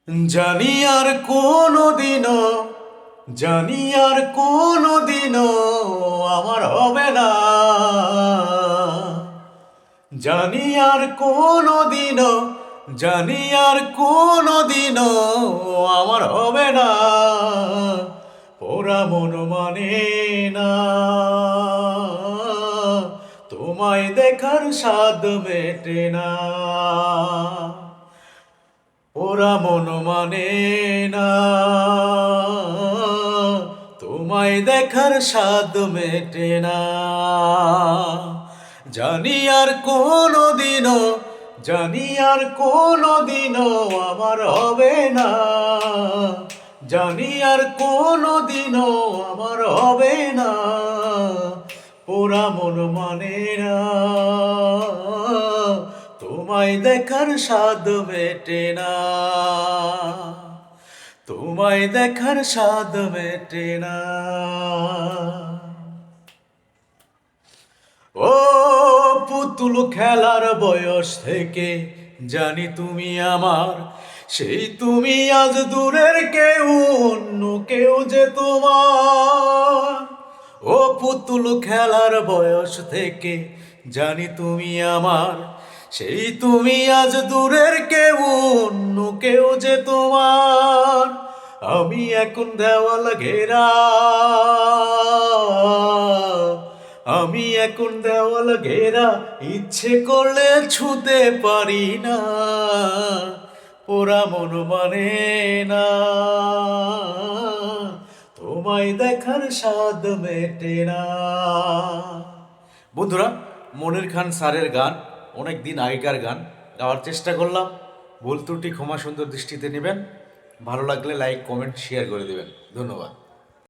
জানি আর কোনোদিনও জানি আর কোনোদিনও আমার হবে না, জানি আর কোনোদিনও জানি আর কোনোদিনও আমার হবে না, ওরা মন মানে না, তোমায় দেখার স্বাদ মেটে না, ওরা মন মানে না, তোমায় দেখার স্বাদ মেটে না। জানি আর কোনোদিনও জানি আর কোনোদিনও আমার হবে না, জানি আর কোনোদিনও আমার হবে না, ওরা মন মানে না, তোমায় দেখার স্বাদ মেটে না, তোমায় দেখার স্বাদ মেটে না। ও পুতুল খেলার বয়স থেকে জানি তুমি আমার, সেই তুমি আজ দূরের কেউ, অন্য কেউ যে তোমার। ও পুতুল খেলার বয়স থেকে জানি তুমি আমার, সেই তুমি আজ দূরের কেউ, অন্য কেউ যে তোমার। আমি এখন দেওয়াল ঘেরা, আমি এখন দেওয়াল ঘেরা, ইচ্ছে করলে ছুতে পারি না, পোড়া মন মানে না, তোমায় দেখার স্বাদ মেটে না। বন্ধুরা, মনির খান স্যারের গান, অনেক দিন আগেকার গান গাওয়ার চেষ্টা করলাম, ভুল ত্রুটি ক্ষমা সুন্দর দৃষ্টিতে নেবেন। ভালো লাগলে লাইক কমেন্ট শেয়ার করে দেবেন। ধন্যবাদ।